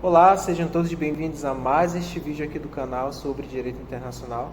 Olá, sejam todos bem-vindos a mais este vídeo aqui do canal sobre Direito Internacional.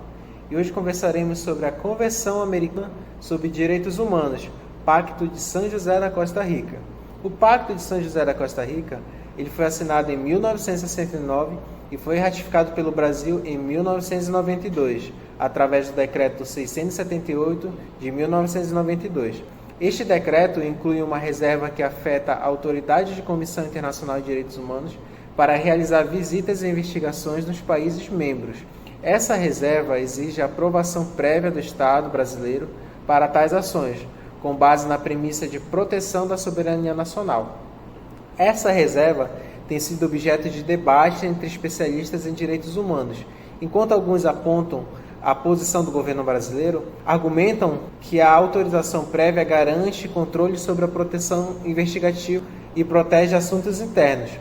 E hoje conversaremos sobre a Convenção Americana sobre Direitos Humanos, Pacto de São José da Costa Rica. O Pacto de São José da Costa Rica ele foi assinado em 1969 e foi ratificado pelo Brasil em 1992, através do Decreto 678 de 1992. Este decreto inclui uma reserva que afeta a Autoridade de Comissão Internacional de Direitos Humanos para realizar visitas e investigações nos países membros. Essa reserva exige a aprovação prévia do Estado brasileiro para tais ações, com base na premissa de proteção da soberania nacional. Essa reserva tem sido objeto de debate entre especialistas em direitos humanos, enquanto alguns apontam a posição do governo brasileiro, argumentam que a autorização prévia garante controle sobre a proteção investigativa e protege assuntos internos.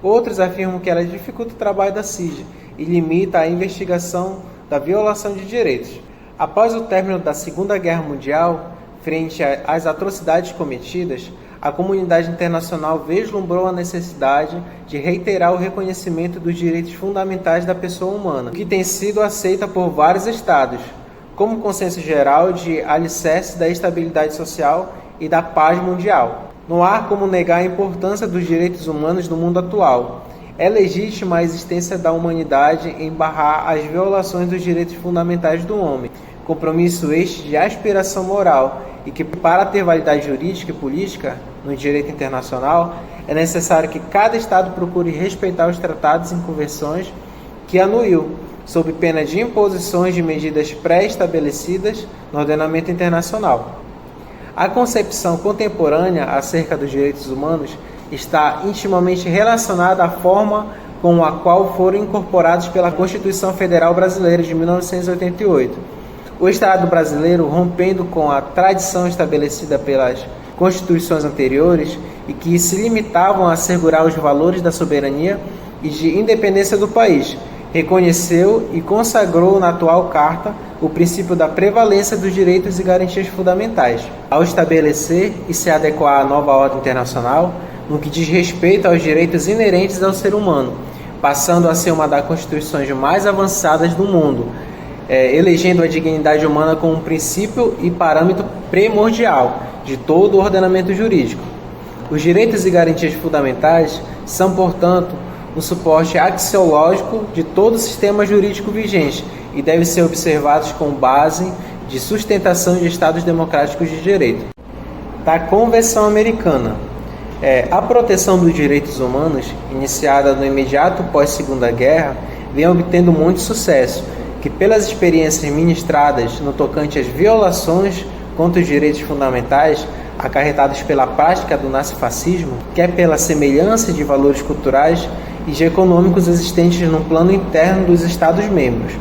Outros afirmam que ela dificulta o trabalho da CID e limita a investigação da violação de direitos. Após o término da Segunda Guerra Mundial, frente às atrocidades cometidas, a comunidade internacional vislumbrou a necessidade de reiterar o reconhecimento dos direitos fundamentais da pessoa humana, que tem sido aceita por vários estados, como consenso geral de alicerce da estabilidade social e da paz mundial. Não há como negar a importância dos direitos humanos no mundo atual. É legítima a existência da humanidade em barrar as violações dos direitos fundamentais do homem, compromisso este de aspiração moral e que, para ter validade jurídica e política no direito internacional, é necessário que cada Estado procure respeitar os tratados e convenções que anuiu, sob pena de imposições de medidas pré-estabelecidas no ordenamento internacional. A concepção contemporânea acerca dos direitos humanos está intimamente relacionada à forma com a qual foram incorporados pela Constituição Federal Brasileira de 1988. O Estado brasileiro, rompendo com a tradição estabelecida pelas constituições anteriores e que se limitavam a assegurar os valores da soberania e de independência do país, reconheceu e consagrou na atual Carta o princípio da prevalência dos direitos e garantias fundamentais, ao estabelecer e se adequar à nova ordem internacional no que diz respeito aos direitos inerentes ao ser humano, passando a ser uma das constituições mais avançadas do mundo, elegendo a dignidade humana como um princípio e parâmetro primordial de todo o ordenamento jurídico. Os direitos e garantias fundamentais são, portanto, um suporte axiológico de todo o sistema jurídico vigente e devem ser observados com base de sustentação de Estados democráticos de direito. Da Convenção Americana. A proteção dos direitos humanos, iniciada no imediato pós-Segunda Guerra, vem obtendo muito sucesso, que pelas experiências ministradas no tocante às violações contra os direitos fundamentais acarretadas pela prática do nazifascismo, quer pela semelhança de valores culturais e econômicos existentes no plano interno dos Estados-membros.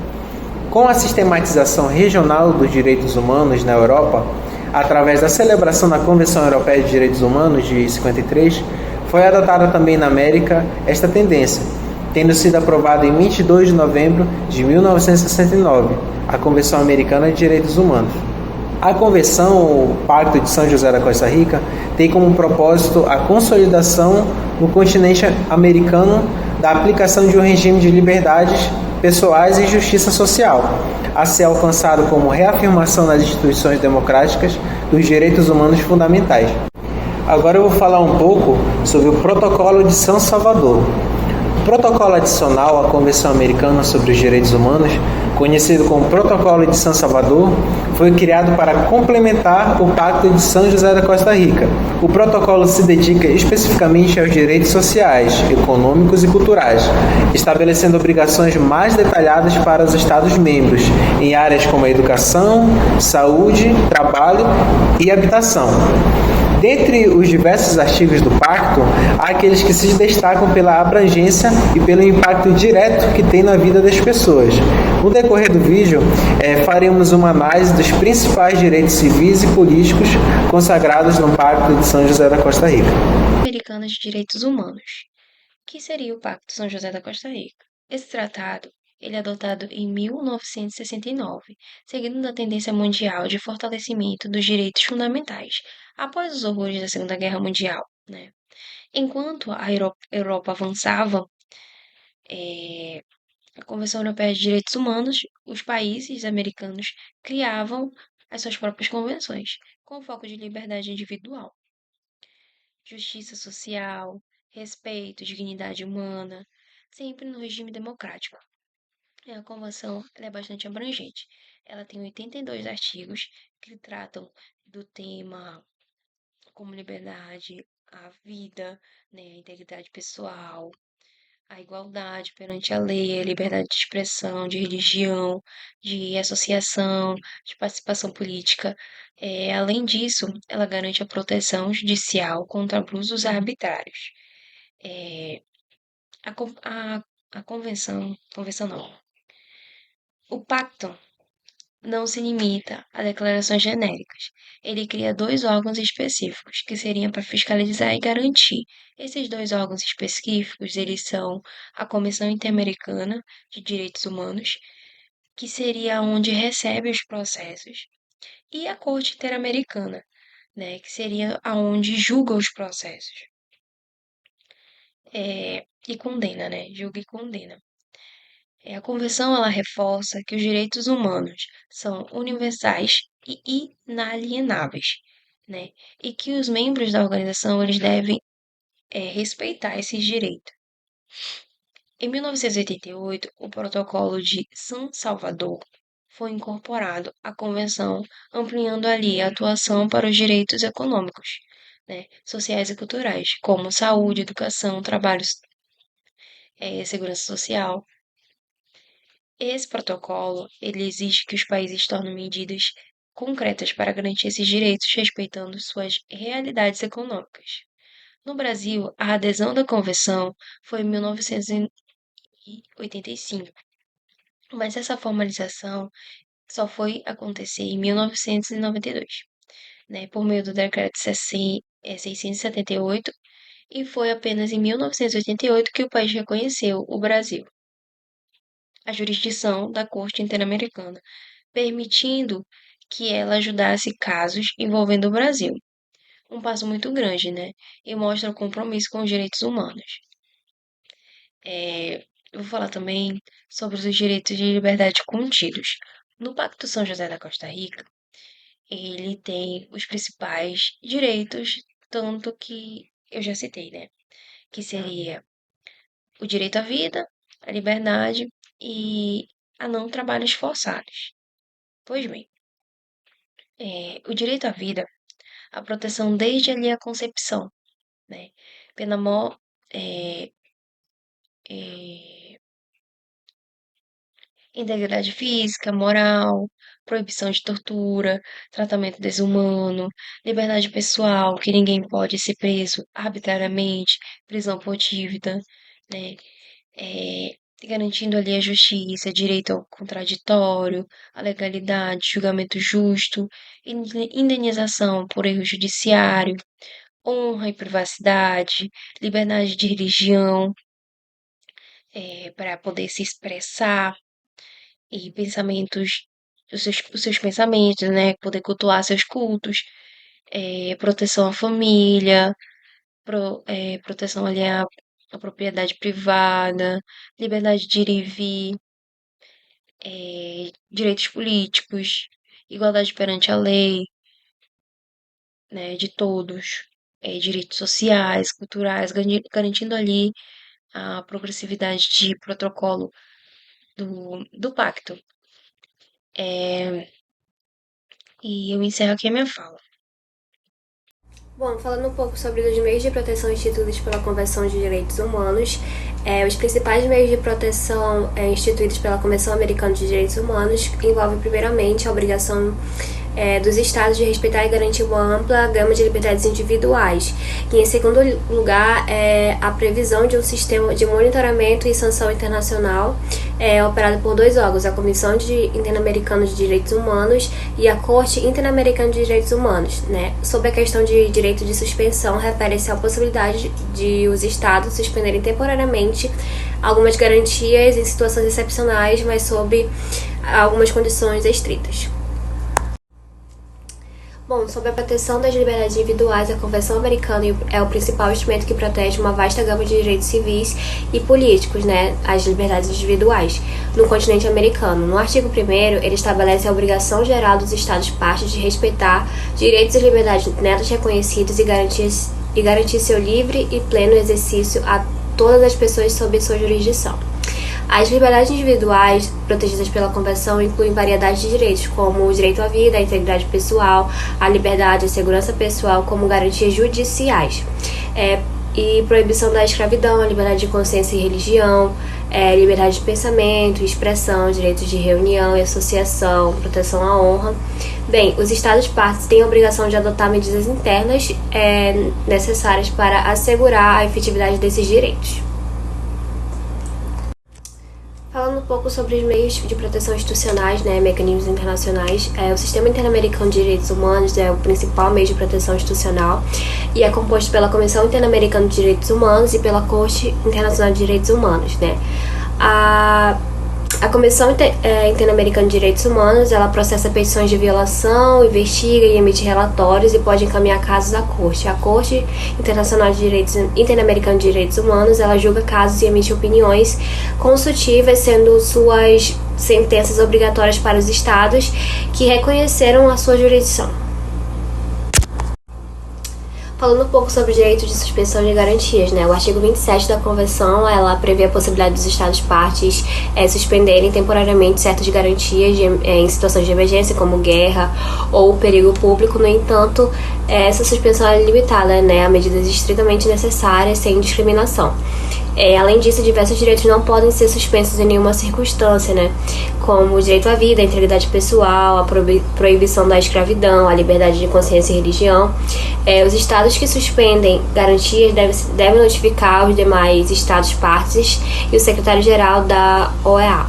Com a sistematização regional dos direitos humanos na Europa, através da celebração da Convenção Europeia de Direitos Humanos de 53, foi adotada também na América esta tendência, tendo sido aprovada em 22 de novembro de 1969, a Convenção Americana de Direitos Humanos. A Convenção, o Pacto de São José da Costa Rica, tem como propósito a consolidação no continente americano da aplicação de um regime de liberdades pessoais e justiça social, a ser alcançado como reafirmação nas instituições democráticas dos direitos humanos fundamentais. Agora eu vou falar um pouco sobre o Protocolo de São Salvador. O protocolo adicional à Convenção Americana sobre os Direitos Humanos, conhecido como Protocolo de São Salvador, foi criado para complementar o Pacto de São José da Costa Rica. O protocolo se dedica especificamente aos direitos sociais, econômicos e culturais, estabelecendo obrigações mais detalhadas para os Estados-membros em áreas como a educação, saúde, trabalho e habitação. Dentre os diversos artigos do Pacto, há aqueles que se destacam pela abrangência e pelo impacto direto que tem na vida das pessoas. No decorrer do vídeo, faremos uma análise dos principais direitos civis e políticos consagrados no Pacto de São José da Costa Rica. Americanas de Direitos Humanos, que seria o Pacto de São José da Costa Rica. Esse tratado ele é adotado em 1969, seguindo a tendência mundial de fortalecimento dos direitos fundamentais após os horrores da Segunda Guerra Mundial, né? Enquanto a Europa avançava A Convenção Europeia de Direitos Humanos, os países americanos criavam as suas próprias convenções, com foco de liberdade individual, justiça social, respeito, dignidade humana, sempre no regime democrático. A convenção ela é bastante abrangente. Ela tem 82 artigos que tratam do tema como liberdade, a vida, né, a integridade pessoal, a igualdade perante a lei, a liberdade de expressão, de religião, de associação, de participação política. Além disso, ela garante a proteção judicial contra abusos arbitrários. É, a, con- a convenção não, o pacto não se limita a declarações genéricas. Ele cria dois órgãos específicos, que seriam para fiscalizar e garantir. Esses dois órgãos específicos, eles são a Comissão Interamericana de Direitos Humanos, que seria onde recebe os processos, e a Corte Interamericana, né, que seria aonde julga os processos. E condena, né? Julga e condena. A Convenção ela reforça que os direitos humanos são universais e inalienáveis, né? E que os membros da organização eles devem respeitar esses direitos. Em 1988, o Protocolo de San Salvador foi incorporado à Convenção, ampliando ali a atuação para os direitos econômicos, né, sociais e culturais, como saúde, educação, trabalho, segurança social. Esse protocolo, ele exige que os países tornem medidas concretas para garantir esses direitos, respeitando suas realidades econômicas. No Brasil, a adesão da convenção foi em 1985, mas essa formalização só foi acontecer em 1992, né, por meio do decreto 678, e foi apenas em 1988 que o país reconheceu o Brasil, a jurisdição da Corte Interamericana, permitindo que ela ajudasse casos envolvendo o Brasil. Um passo muito grande, né? E mostra o compromisso com os direitos humanos. Eu vou falar também sobre os direitos de liberdade contidos. No Pacto São José da Costa Rica, ele tem os principais direitos, tanto que eu já citei, né? Que seria o direito à vida, à liberdade e a não trabalhos forçados. Pois bem, o direito à vida, a proteção desde ali a concepção, né? Pena mó, é, é, integridade física, moral, proibição de tortura, tratamento desumano, liberdade pessoal, que ninguém pode ser preso arbitrariamente, prisão por dívida, né? Garantindo ali a justiça, direito ao contraditório, a legalidade, julgamento justo, indenização por erro judiciário, honra e privacidade, liberdade de religião, para poder se expressar e pensamentos, os seus pensamentos, né? Poder cultuar seus cultos, proteção à família, proteção ali à propriedade privada, liberdade de ir e vir, direitos políticos, igualdade perante a lei, né, de todos, direitos sociais, culturais, garantindo ali a progressividade de protocolo do pacto. E eu encerro aqui a minha fala. Bom, falando um pouco sobre os meios de proteção instituídos pela Convenção de Direitos Humanos, os principais meios de proteção instituídos pela Convenção Americana de Direitos Humanos envolvem, primeiramente, a obrigação dos Estados de respeitar e garantir uma ampla gama de liberdades individuais. E, em segundo lugar, a previsão de um sistema de monitoramento e sanção internacional operado por dois órgãos, a Comissão Interamericana de Direitos Humanos e a Corte Interamericana de Direitos Humanos. Né? Sobre a questão de direito de suspensão, refere-se à possibilidade de os Estados suspenderem temporariamente algumas garantias em situações excepcionais, mas sob algumas condições estritas. Bom, sobre a proteção das liberdades individuais, a Convenção Americana é o principal instrumento que protege uma vasta gama de direitos civis e políticos, né, as liberdades individuais, no continente americano. No artigo 1º, ele estabelece a obrigação geral dos Estados-partes de respeitar direitos e liberdades nelas reconhecidos e garantir seu livre e pleno exercício a todas as pessoas sob sua jurisdição. As liberdades individuais protegidas pela Convenção incluem variedade de direitos, como o direito à vida, a integridade pessoal, a liberdade e a segurança pessoal como garantias judiciais, e proibição da escravidão, a liberdade de consciência e religião, liberdade de pensamento, expressão, direitos de reunião e associação, proteção à honra. Bem, os Estados-partes têm a obrigação de adotar medidas internas necessárias para assegurar a efetividade desses direitos. Falando um pouco sobre os meios de proteção institucionais, né, mecanismos internacionais, o Sistema Interamericano de Direitos Humanos é o principal meio de proteção institucional e é composto pela Comissão Interamericana de Direitos Humanos e pela Corte Internacional de Direitos Humanos, né. A Comissão Interamericana de Direitos Humanos, ela processa petições de violação, investiga e emite relatórios e pode encaminhar casos à Corte. A Corte Interamericana de Direitos Humanos, ela julga casos e emite opiniões consultivas, sendo suas sentenças obrigatórias para os estados que reconheceram a sua jurisdição. Falando um pouco sobre o direito de suspensão de garantias, né? O artigo 27 da Convenção, ela prevê a possibilidade dos Estados-partes suspenderem temporariamente certas garantias em situações de emergência, como guerra ou perigo público. No entanto, essa suspensão é limitada, né, a medidas estritamente necessárias, sem discriminação. Além disso, diversos direitos não podem ser suspensos em nenhuma circunstância, né? Como o direito à vida, a integridade pessoal, a proibição da escravidão, a liberdade de consciência e religião. Os estados que suspendem garantias devem notificar os demais estados-partes e o secretário-geral da OEA.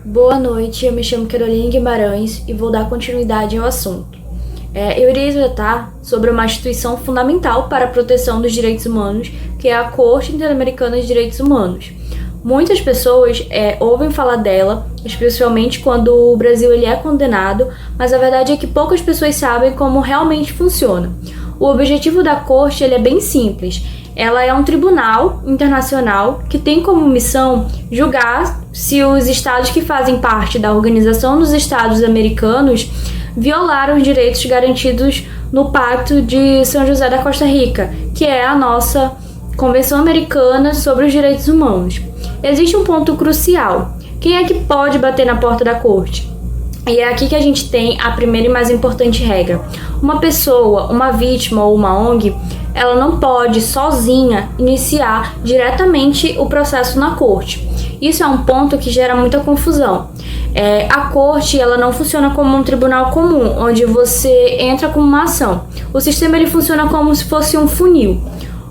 Boa noite, eu me chamo Caroline Guimarães e vou dar continuidade ao assunto. Eu irei tratar sobre uma instituição fundamental para a proteção dos direitos humanos, que é a Corte Interamericana de Direitos Humanos. Muitas pessoas ouvem falar dela, especialmente quando o Brasil ele é condenado, mas a verdade é que poucas pessoas sabem como realmente funciona. O objetivo da Corte ele é bem simples. Ela é um tribunal internacional que tem como missão julgar se os estados que fazem parte da Organização dos Estados Americanos violaram os direitos garantidos no Pacto de São José da Costa Rica, que é a nossa Convenção Americana sobre os Direitos Humanos. Existe um ponto crucial. Quem é que pode bater na porta da corte? E é aqui que a gente tem a primeira e mais importante regra. Uma pessoa, uma vítima ou uma ONG, ela não pode sozinha iniciar diretamente o processo na corte. Isso é um ponto que gera muita confusão. A corte ela não funciona como um tribunal comum, onde você entra com uma ação. O sistema ele funciona como se fosse um funil.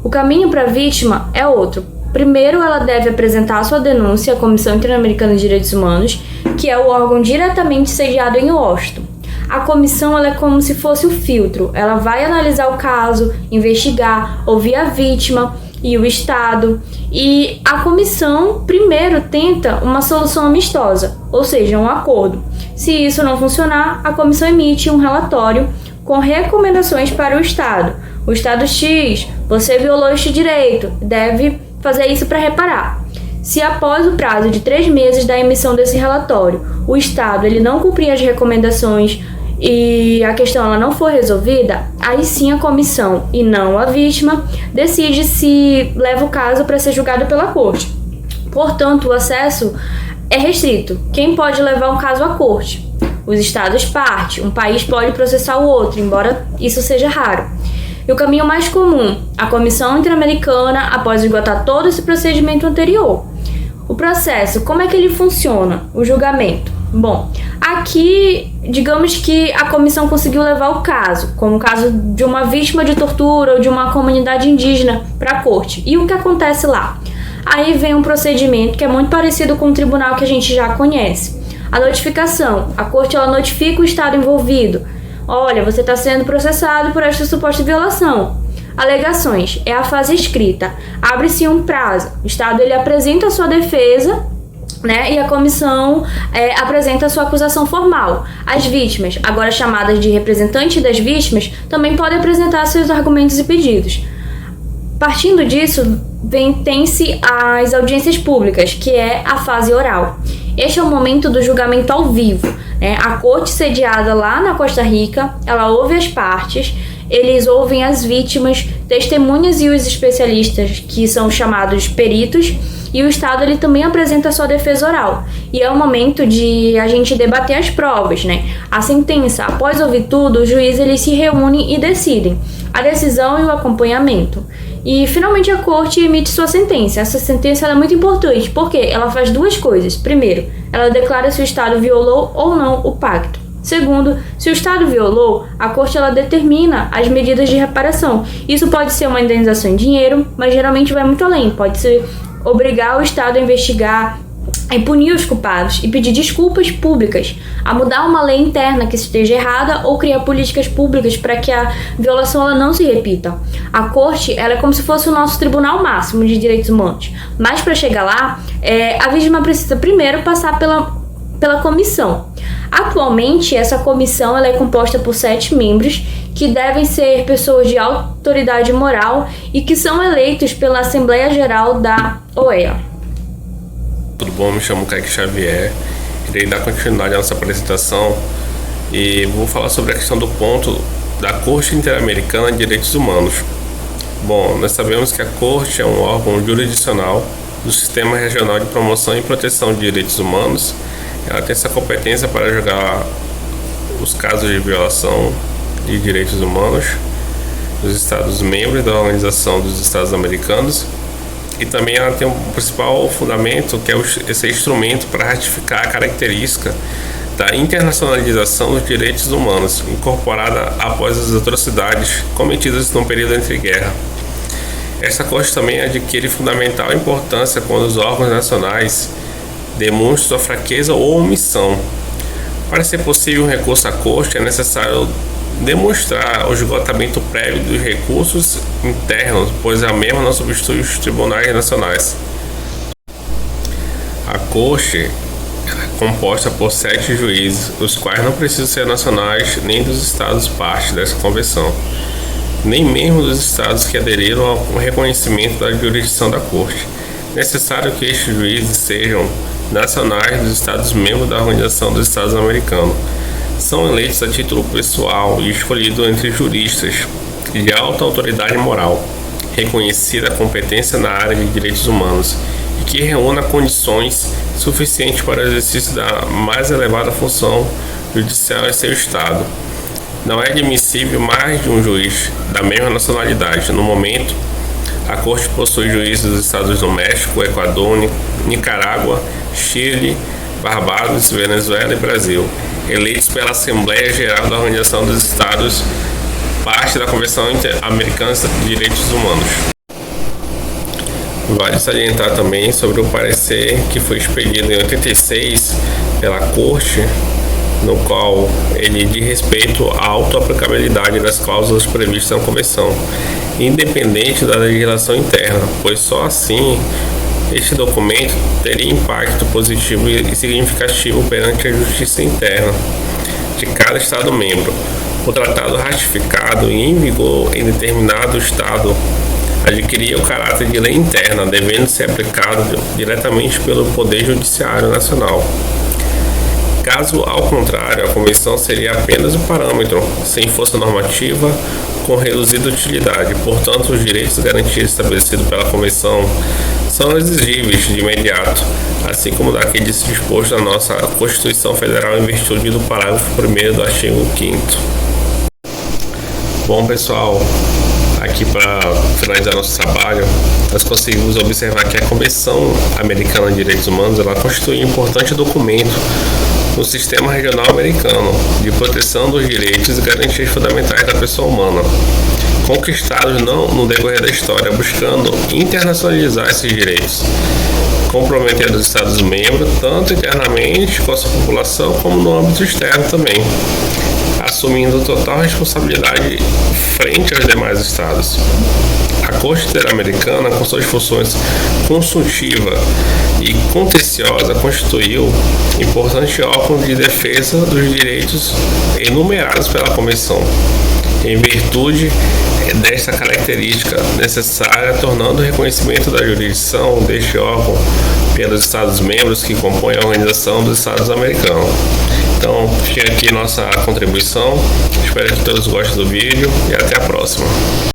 O caminho para a vítima é outro. Primeiro, ela deve apresentar a sua denúncia à Comissão Interamericana de Direitos Humanos, que é o órgão diretamente sediado em Washington. A comissão ela é como se fosse o filtro. Ela vai analisar o caso, investigar, ouvir a vítima e o Estado. E a comissão primeiro tenta uma solução amistosa, ou seja, um acordo. Se isso não funcionar, a comissão emite um relatório com recomendações para o Estado. O Estado X, você violou este direito, deve fazer isso para reparar. Se após o prazo de 3 meses da emissão desse relatório, o Estado ele não cumprir as recomendações e a questão ela não for resolvida, aí sim a comissão, e não a vítima, decide se leva o caso para ser julgado pela corte. Portanto, o acesso é restrito. Quem pode levar um caso à corte? Os estados-parte. Um país pode processar o outro, embora isso seja raro. E o caminho mais comum, a Comissão Interamericana, após esgotar todo esse procedimento anterior. O processo, como é que ele funciona? O julgamento. Bom, aqui, digamos que a comissão conseguiu levar o caso, como o caso de uma vítima de tortura ou de uma comunidade indígena, para a corte. E o que acontece lá? Aí vem um procedimento que é muito parecido com o tribunal que a gente já conhece. A notificação. A corte ela notifica o estado envolvido. Olha, você está sendo processado por esta suposta violação. Alegações. É a fase escrita. Abre-se um prazo. O estado ele apresenta a sua defesa né? E a comissão apresenta a sua acusação formal. As vítimas, agora chamadas de representantes das vítimas, também podem apresentar seus argumentos e pedidos. Partindo disso, tem-se as audiências públicas, que é a fase oral. Este é o momento do julgamento ao vivo, né? A corte sediada lá na Costa Rica, ela ouve as partes, eles ouvem as vítimas, testemunhas e os especialistas, que são chamados peritos, e o Estado ele também apresenta a sua defesa oral. E é o momento de a gente debater as provas, né? A sentença, após ouvir tudo, os juízes eles se reúnem e decidem a decisão e o acompanhamento. E finalmente a corte emite sua sentença. Essa sentença ela é muito importante, porque ela faz duas coisas. Primeiro, ela declara se o Estado violou ou não o pacto. Segundo, se o Estado violou, a corte ela determina as medidas de reparação. Isso pode ser uma indenização em dinheiro, mas geralmente vai muito além. Pode ser obrigar o Estado a investigar e punir os culpados e pedir desculpas públicas, a mudar uma lei interna que esteja errada ou criar políticas públicas para que a violação ela não se repita. A corte ela é como se fosse o nosso tribunal máximo de direitos humanos, mas para chegar lá, a vítima precisa primeiro passar pela comissão. Atualmente, essa comissão ela é composta por 7 membros, que devem ser pessoas de autoridade moral e que são eleitos pela Assembleia Geral da OEA. Tudo bom? Me chamo Kaique Xavier, irei dar continuidade à nossa apresentação e vou falar sobre a questão do ponto da Corte Interamericana de Direitos Humanos. Bom, nós sabemos que a Corte é um órgão jurisdicional do Sistema Regional de Promoção e Proteção de Direitos Humanos. Ela tem essa competência para julgar os casos de violação de direitos humanos dos Estados-membros da Organização dos Estados Americanos, e também ela tem um principal fundamento, que é esse instrumento para ratificar a característica da internacionalização dos direitos humanos, incorporada após as atrocidades cometidas no período entre guerra. Esta corte também adquire fundamental importância quando os órgãos nacionais demonstram sua fraqueza ou omissão. Para ser possível um recurso à corte, é necessário demonstrar o esgotamento prévio dos recursos internos, pois a mesma não substitui os tribunais nacionais. A corte é composta por 7 juízes, os quais não precisam ser nacionais nem dos estados parte dessa convenção, nem mesmo dos estados que aderiram ao reconhecimento da jurisdição da corte. É necessário que estes juízes sejam nacionais dos estados-membros da Organização dos Estados Americanos. São eleitos a título pessoal e escolhidos entre juristas de alta autoridade moral, reconhecida competência na área de direitos humanos e que reúna condições suficientes para o exercício da mais elevada função judicial em seu estado. Não é admissível mais de um juiz da mesma nacionalidade. No momento, a Corte possui juízes dos estados do México, Equador, Nicarágua, Chile, Barbados, Venezuela e Brasil, eleitos pela Assembleia Geral da Organização dos Estados, parte da Convenção Interamericana de Direitos Humanos. Vale salientar também sobre o parecer que foi expedido em 86 pela Corte, no qual ele diz respeito à autoaplicabilidade das cláusulas previstas na Convenção, independente da legislação interna, pois só assim este documento teria impacto positivo e significativo perante a justiça interna de cada Estado-membro. O tratado ratificado e em vigor em determinado Estado adquiria o caráter de lei interna, devendo ser aplicado diretamente pelo Poder Judiciário Nacional. Caso ao contrário, a Convenção seria apenas um parâmetro, sem força normativa, com reduzida utilidade. Portanto, os direitos garantidos estabelecidos pela Convenção são exigíveis de imediato, assim como daqueles dispostos na nossa Constituição Federal em virtude do parágrafo 1º do artigo 5º. Bom, pessoal, aqui para finalizar nosso trabalho, nós conseguimos observar que a Convenção Americana de Direitos Humanos ela constitui um importante documento no sistema regional americano de proteção dos direitos e garantias fundamentais da pessoa humana, conquistados no decorrer da história, buscando internacionalizar esses direitos, comprometendo os Estados-membros tanto internamente com a sua população como no âmbito externo também, assumindo total responsabilidade frente aos demais Estados. A Corte Interamericana, com suas funções consultiva e contenciosa, constituiu importante órgão de defesa dos direitos enumerados pela Convenção, em virtude desta característica necessária, tornando o reconhecimento da jurisdição deste órgão pelos Estados-membros que compõem a Organização dos Estados Americanos. Então, fica aqui nossa contribuição. Espero que todos gostem do vídeo e até a próxima.